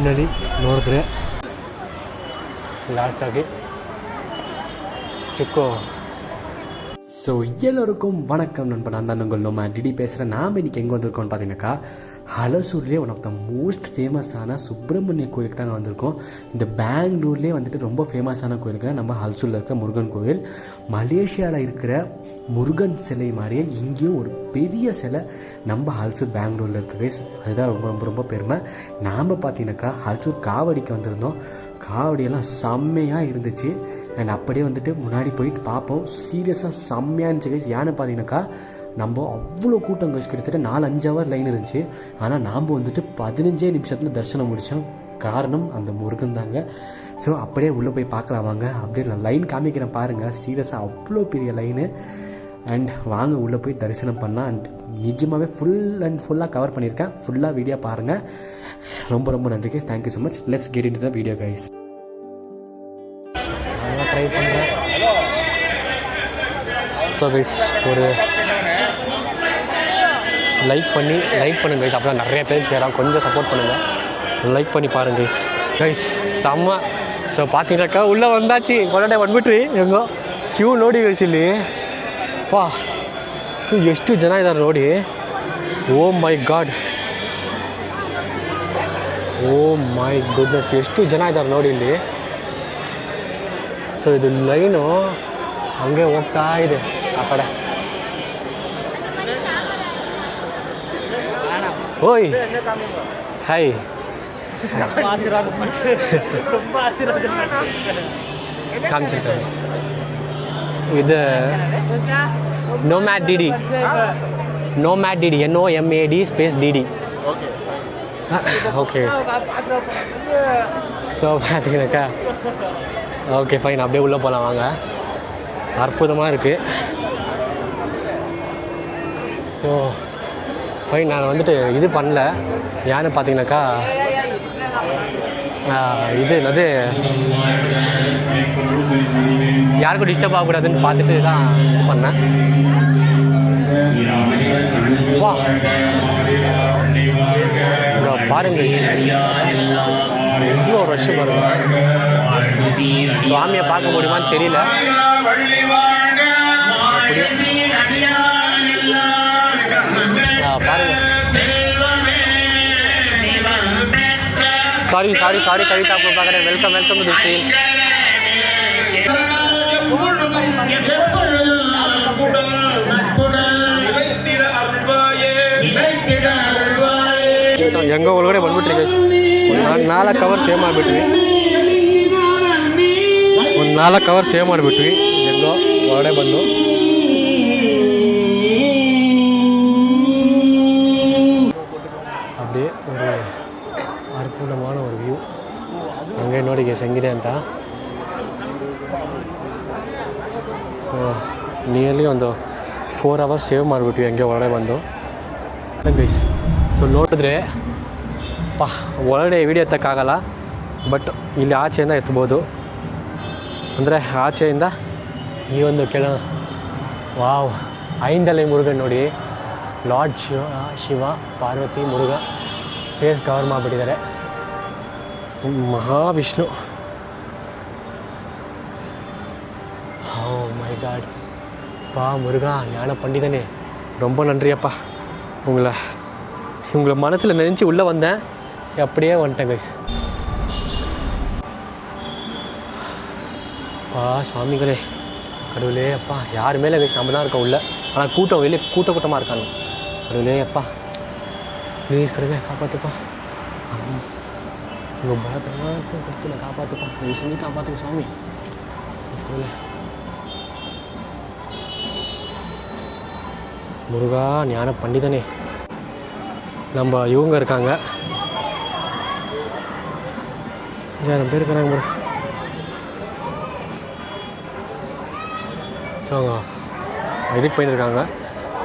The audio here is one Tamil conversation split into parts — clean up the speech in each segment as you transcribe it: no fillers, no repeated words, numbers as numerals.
ಫೈನಲಿ ನೋಡಿದ್ರೆ லாஸ்ட்டாகி சிக்கோ. ஸோ எல்லோருக்கும் வணக்கம் நண்பன். நான் தான் உங்கள் நம்ம டிடி பேசுகிறேன். நாம் இன்றைக்கி எங்கே வந்திருக்கோம்னு பார்த்தீங்கன்னாக்கா ஹலசூர்லேயே ஒன் ஆஃப் த மோஸ்ட் ஃபேமஸான சுப்பிரமணிய கோயிலுக்கு தாங்க வந்திருக்கோம். இந்த பெங்களூர்லேயே வந்துட்டு ரொம்ப ஃபேமஸான கோயிலுக்கு நம்ம ஹலசூரில் இருக்க முருகன் கோவில். மலேசியாவில் இருக்கிற முருகன் சிலை மாதிரியே இங்கேயும் ஒரு பெரிய சிலை நம்ம ஹல்சூர் பெங்களூரில் இருக்குது. அதுதான் ரொம்ப ரொம்ப ரொம்ப பெருமை. நாம் பார்த்தீங்கன்னாக்கா ஹல்சூர் காவடிக்கு வந்திருந்தோம். காவடியெல்லாம் செம்மையாக இருந்துச்சு. அண்ட் அப்படியே வந்துட்டு முன்னாடி போயிட்டு பார்ப்போம். சீரியஸாக செம்மையாக இருந்துச்சு கைஸ். ஏன்னு பார்த்தீங்கன்னாக்கா நம்ம அவ்வளோ கூட்டம் கைஸ், கிட்டத்தட்ட 4-5 ஹவர் லைன் இருந்துச்சு. ஆனால் நாம் வந்துட்டு 15 நிமிஷத்தில் தரிசனம் முடித்தோம். காரணம் அந்த முருகன் தாங்க. ஸோ அப்படியே உள்ளே போய் பார்க்கலாம் வாங்க. அப்படியே நான் லைன் காமிக்கிறேன் பாருங்கள். சீரியஸாக அவ்வளோ பெரிய லைனு. அண்ட் வாங்க உள்ளே போய் தரிசனம் பண்ணால். அண்ட் நிஜமாகவே ஃபுல்லாக கவர் பண்ணியிருக்கேன். ஃபுல்லாக வீடியோ பாருங்கள். ரொம்ப ரொம்ப நன்றி guys. Thank you so much. Let's get into the video guys. நான் ட்ரை பண்ணுறேன். ஸோ கைஸ் ஒரு லைக் பண்ணுங்க கைஸ். அப்போ நிறைய பேருக்கு ஷேர் ஆகும். கொஞ்சம் சப்போர்ட் பண்ணுங்கள். லைக் பண்ணி பாருங்க கைஸ். கைஸ் செம்ம. ஸோ பார்த்தீங்கன்னாக்கா உள்ளே வந்தாச்சு. கொண்டாட ಬಂದ್ಬಿಟ್ರಿ ಹೆಂಗೋ ಕ್ಯೂ ನೋಡಿ கைಸ್. ಇಲ್ಲಿ ಪಾ ಎಷ್ಟು ಜನ ಇದ್ದಾರೆ ನೋಡಿ. ಓ ಮೈ ಗಾಡ್, ಓ ಮೈ ಗುಡ್ನೆಸ್, ಎಷ್ಟು ಜನ ಇದ್ದಾರೆ ನೋಡಿ ಇಲ್ಲಿ. ಸೊ ಇದು ಲೈನು ಹಂಗೆ ಹೋಗ್ತಾ ಇದೆ ಆ ಕಡೆ. ಓಯ್ ಹಾಯ್, ಕಾಮಿಸಿರ್ತಾರೆ ಇದು nomad DD, nomad DD, NOMAD space DD. Okay so பார்த்தீங்கன்னாக்கா ஓகே ஃபைன். அப்படியே உள்ளே போகலாம் வாங்க. அற்புதமாக இருக்குது. So fine. நான் வந்துட்டு இது பண்ணல. ஏன்னு பார்த்தீங்கன்னாக்கா இது என்னது யாருக்கும் டிஸ்டர்ப் ஆகக்கூடாதுன்னு பார்த்துட்டு தான் இது பண்ணேன். வா பாருங்க, எவ்வளோ ரஷ்ஷு பாருங்க. சுவாமியை பார்க்க முடியுமான்னு தெரியல. பாருங்க. சாரி கவிதா आपको பார்க்குறேன். Welcome to the stream. ಹೆಂಗೋ ಒಳಗಡೆ ಬಂದ್ಬಿಟ್ರಿ ಗೈಸ್. ಒಂದು 4 ಅವರ್ ಸೇವ್ ಮಾಡಿಬಿಟ್ವಿ. ಹೆಂಗೋ ಒಳಗಡೆ ಬಂದು அப்படியே ஒரு அற்புதமான ஒரு வியூ. அங்கே ನೋಡಿ ಗೈಸ್ ಹೆಂಗಿದೆ ಅಂತ. ಸೊ ನಿಯರ್ಲಿ ಒಂದು 4 ಅವರ್ಸ್ ಸೇವ್ ಮಾಡಿಬಿಟ್ವಿ ಹಂಗೆ ಒಳಗಡೆ ಬಂದು ಗೈಸ್. ಸೊ ನೋಡಿದ್ರೆ ಒಳಗಡೆ ವೀಡಿಯೋ ಎತ್ತಕ್ಕಾಗಲ್ಲ, ಬಟ್ ಇಲ್ಲಿ ಆಚೆಯಿಂದ ಎತ್ಬೋದು. ಅಂದರೆ ಆಚೆಯಿಂದ ಈ ಒಂದು ವಾವ್, ಐಂದಲೆ ಮುರುಗನ್ ನೋಡಿ. Lord Shiva Parvati Muruga face cover ಮಾಡಿಬಿಟ್ಟಿದ್ದಾರೆ. Mahavishnu. Oh my God, Muruga ஞான பண்டிதனே ரொம்ப நன்றியப்பா. உங்களை மனசில் நினச்சி உள்ளே வந்தேன், அப்படியே வந்துட்டேன் கைஸ். சுவாமிகளே, கடவுளே அப்பா, யாருமே இல்லை கைஸ், நம்ம தான் இருக்கோம் உள்ள. ஆனால் கூட்டம் வெளியே கூட்டமாக இருக்காங்க. கடவுளே அப்பா ப்ளீஸ் கடவுளே காப்பாற்றுப்பா. உங்கள் பலத்தெல்லாம் கொடுத்து நான் காப்பாற்றுப்பா. நீங்கள் செஞ்சு காப்பாற்றுங்க சாமி. கடவுளே முருகா ஞான பண்டிதனே. நம்ம இவங்க இருக்காங்க, நம்ம பேர் இருக்கிறாங்க ப்ரோ. ஸோ அவங்க இதுக்கு போயிருக்காங்க.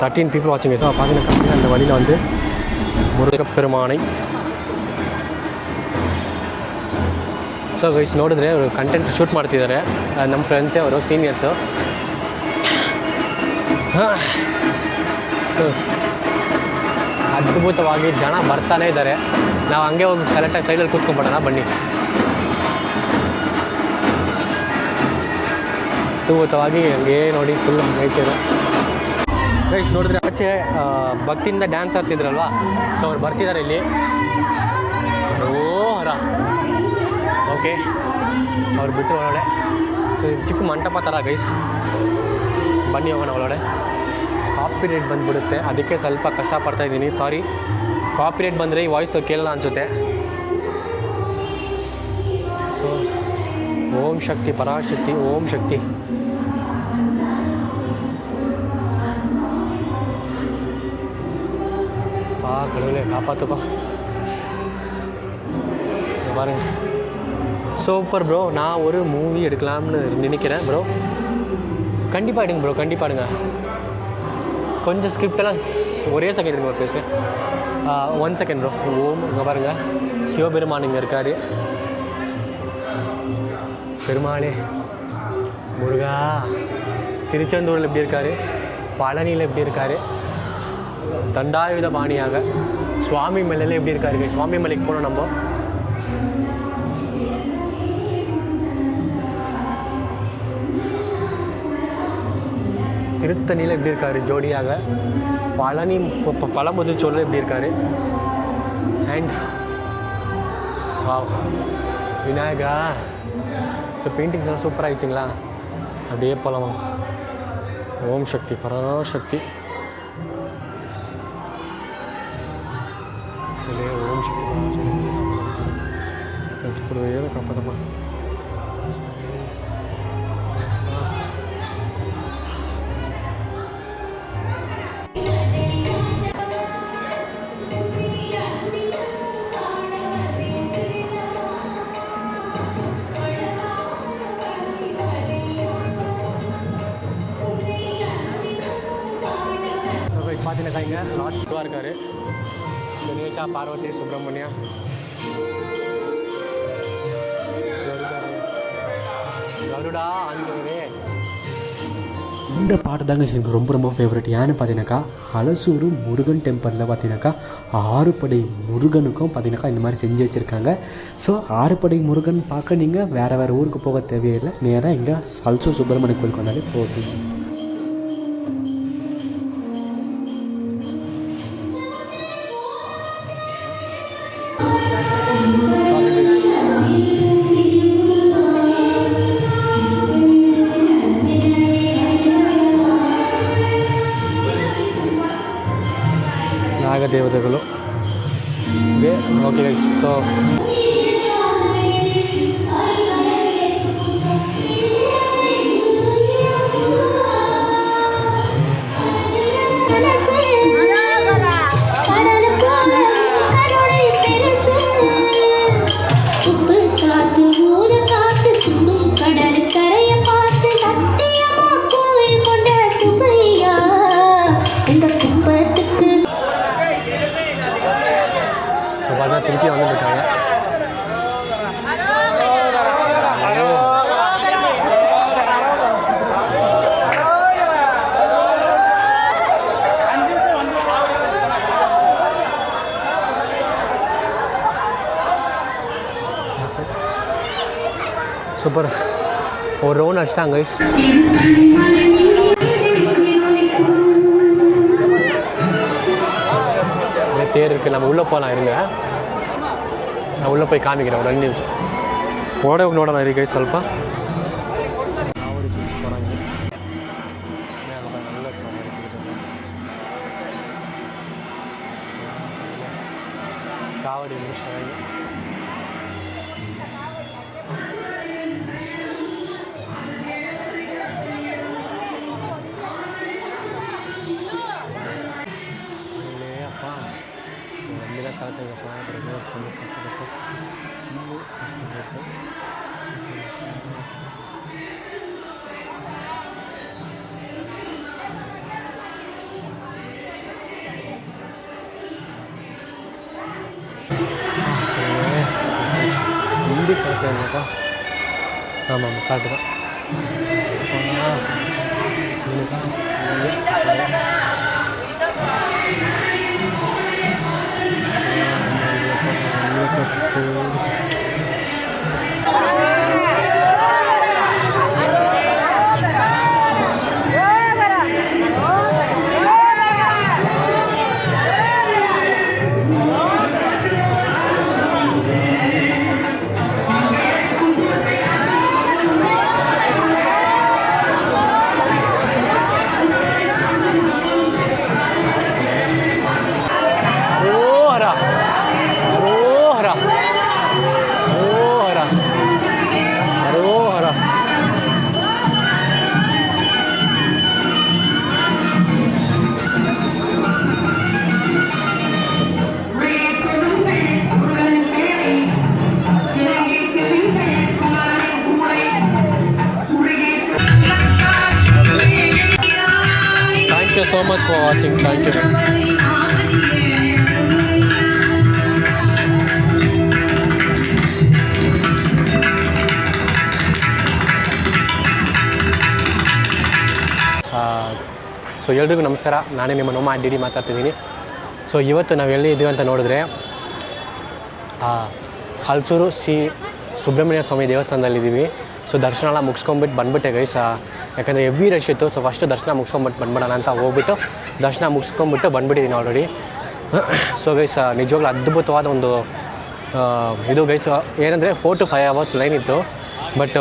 13 people வாட்சிங்க. ஸோ பார்த்தீங்கன்னா அந்த வழியில் வந்து ಮುರುಘಪೆರುಮಾಣೈ. ಸೊ ಗೈಸ್ ನೋಡಿದ್ರೆ ಅವರು ಕಂಟೆಂಟ್ ಶೂಟ್ ಮಾಡ್ತಿದ್ದಾರೆ. ನಮ್ಮ ಫ್ರೆಂಡ್ಸೇ, ಅವರು ಸೀನಿಯರ್ಸು. ಸೊ ಅದ್ಭುತವಾಗಿ ಜನ ಬರ್ತಾನೇ ಇದ್ದಾರೆ. ನಾವು ಹಂಗೆ ಹೋಗಿ ಸೆಲೆಕ್ಟಾಗಿ ಸೈಡಲ್ಲಿ ಕೂತ್ಕೊಂಡ್ಬಿಡೋಣ ಬನ್ನಿ. ಅದ್ಭುತವಾಗಿ ಹಂಗೆ ನೋಡಿ ಫುಲ್ ನೇಚರು ಗೈಸ್. ನೋಡಿದ್ರೆ ಆಚೆ ಭಕ್ತಿಯಿಂದ ಡ್ಯಾನ್ಸ್ ಆಡ್ತಿದ್ರಲ್ವ, ಸೊ ಅವ್ರು ಬರ್ತಿದ್ದಾರೆ ಇಲ್ಲಿ. ಓಹರ ಓಕೆ, ಅವ್ರು ಬಿಟ್ಟು ಒಳಗಡೆ ಚಿಕ್ಕ ಮಂಟಪ ಥರ ಗೈಸ್. ಬನ್ನಿ ಹೋಗೋಣ ಒಳಗಡೆ. ಕಾಪಿ ರೇಟ್ ಬಂದುಬಿಡುತ್ತೆ, ಅದಕ್ಕೆ ಸ್ವಲ್ಪ ಕಷ್ಟಪಡ್ತಾಯಿದ್ದೀನಿ, ಸಾರಿ. ಕಾಪಿ ರೇಟ್ ಬಂದರೆ ಈ ವಾಯ್ಸು ಕೇಳಲ್ಲ ಅನಿಸುತ್ತೆ. ಸೊ ಓಂ ಶಕ್ತಿ ಪರಾಶಕ್ತಿ, ಓಂ ಶಕ್ತಿ. கடவுளே காப்பாற்றுப்பா. பாருங்க, சூப்பர் ப்ரோ. நான் ஒரு மூவி எடுக்கலாம்னு நினைக்கிறேன் ப்ரோ. கண்டிப்பாக எடுங்க ப்ரோ, கண்டிப்பாக எடுங்க. கொஞ்சம் ஸ்கிரிப்டெல்லாம் ஒரே செகண்ட் இருங்க பேசு. 1 செகண்ட் ப்ரோ. ஓம், இங்கே பாருங்கள், சிவபெருமான் இங்கே இருக்கார். பெருமாளே முருகா. திருச்செந்தூரில் எப்படி இருக்கார், பழனியில் எப்படி இருக்கார், தண்டாயுத பாணியாக சுவாமி மலையில் எப்படி இருக்காரு. சுவாமி மலைக்கு போனோம் நம்ம. திருத்தணியில் எப்படி இருக்காரு ஜோடியாக, பழனி பழமுதிர்ச்சோரில் எப்படி இருக்காரு. And wow Vinayaka. இப்போ பெயிண்டிங்ஸ் எல்லாம் சூப்பராக ஆயிடுச்சுங்களா. அப்படியே போகலாமா. ஓம் சக்தி பராசக்தி. ஓம் சக்தி பராசக்தி காப்பாற்றமா. பார்த்தீங்கன்னா இங்கே லாஸ்ட்டாக இருக்கார் கணேஷா, பார்வதி, சுப்பிரமணியா. கருடா ஆஞ்சநேயரே. இந்த பாட்டு தாங்க எனக்கு ரொம்ப ரொம்ப ஃபேவரட். ஏன்னு பார்த்தீங்கன்னாக்கா, ஹலசூர் முருகன் டெம்பிளில் பார்த்தீங்கன்னாக்கா 6 படை முருகனுக்கும் பார்த்தீங்கன்னாக்கா இந்த மாதிரி செஞ்சு வச்சுருக்காங்க. ஸோ 6 படை முருகன் பார்க்க நீங்கள் வேறு ஊருக்கு போக தேவையில்லை, நேராக இங்கே ஹலசூர் சுப்பிரமணிய கோயிலுக்கு வந்தாலே போதும். ನಾಗದೇವತೆಗಳು. ಓಕೆ ಗೈಸ್, ಸೊ திருப்பி வந்துருக்காங்க. சூப்பர். ஒரு ரவுண்ட் அடிச்சிட்டாங்க கைஸ். தேர் இருக்குது, நம்ம உள்ளே போகலாம். இருங்க, நான் உள்ளே போய் ಕಾಮಿக்கிறேன் ಒಂದು 2 ನಿಮಿಷ. ಓಡೆ ಹೋಗಿ ನೋಡೋಣ ರೀ ಗೈಸ್ ಸ್ವಲ್ಪ. ಕಾವಡಿ ನಿಮಿಷ ಹಿಂದಿ ಕಾಣ್ತಾ ஆமாம் கரெக்டு தான். ಸೊ ಎಲ್ರಿಗೂ ನಮಸ್ಕಾರ, ನಾನೇ ನಿಮ್ಮ ನೋಮಾ ಡಿ ಮಾತಾಡ್ತಿದ್ದೀನಿ. ಸೊ ಇವತ್ತು ನಾವು ಎಲ್ಲಿ ಇದ್ದೀವಿ ಅಂತ ನೋಡಿದ್ರೆ ಹಲಸೂರು ಶ್ರೀ ಸುಬ್ರಹ್ಮಣ್ಯ ಸ್ವಾಮಿ ದೇವಸ್ಥಾನದಲ್ಲಿದ್ದೀವಿ. ಸೊ ದರ್ಶನ ಎಲ್ಲ ಮುಗಿಸ್ಕೊಂಬಿಟ್ಟು ಬಂದುಬಿಟ್ಟೆ ಗೈಸ್, ಯಾಕಂದರೆ ಹೆವಿ ರಶ್ ಇತ್ತು. ಸೊ ಫಸ್ಟು ದರ್ಶನ ಮುಗಿಸ್ಕೊಂಬಿಟ್ಟು ಬಂದ್ಬಿಡೋಣ ಅಂತ ಹೋಗ್ಬಿಟ್ಟು ದರ್ಶನ ಮುಗಿಸ್ಕೊಂಬಿಟ್ಟು ಬಂದುಬಿಟ್ಟಿದ್ದೀನಿ ಆಲ್ರೆಡಿ. ಸೊ ಗೈಸ್ ನಿಜವಾಗ್ಲೂ ಅದ್ಭುತವಾದ ಒಂದು ಇದು ಗೈಸ್, ಏನಂದರೆ 4 to 5 hours ಲೈನ್ ಇತ್ತು. ಬಟ್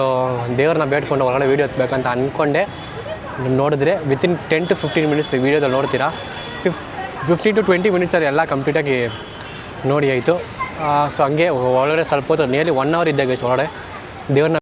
ದೇವ್ರನ್ನ ಬೇಡ್ಕೊಂಡು ಹೊರಗಡೆ ವೀಡಿಯೋ ಎತ್ತಬೇಕಂತ ಅಂದ್ಕೊಂಡೆ. ನೋಡಿದ್ರೆ ವಿತಿನ್ 10 to 15 ಮಿನಿಟ್ಸ್ ವೀಡಿಯೋದಲ್ಲಿ ನೋಡ್ತೀರಾ. 15 to 20 ಮಿನಿಟ್ಸಲ್ಲಿ ಎಲ್ಲ ಕಂಪ್ಲೀಟಾಗಿ ನೋಡಿ ಆಯಿತು. ಸೊ ಹಂಗೆ ಒಳಗಡೆ ಸ್ವಲ್ಪ ಹೊತ್ತು ನಿಯರ್ಲಿ 1 hour ಇದ್ದೆ ಗೈಸ್ ಒಳಗಡೆ ದೇವ್ರನ್ನ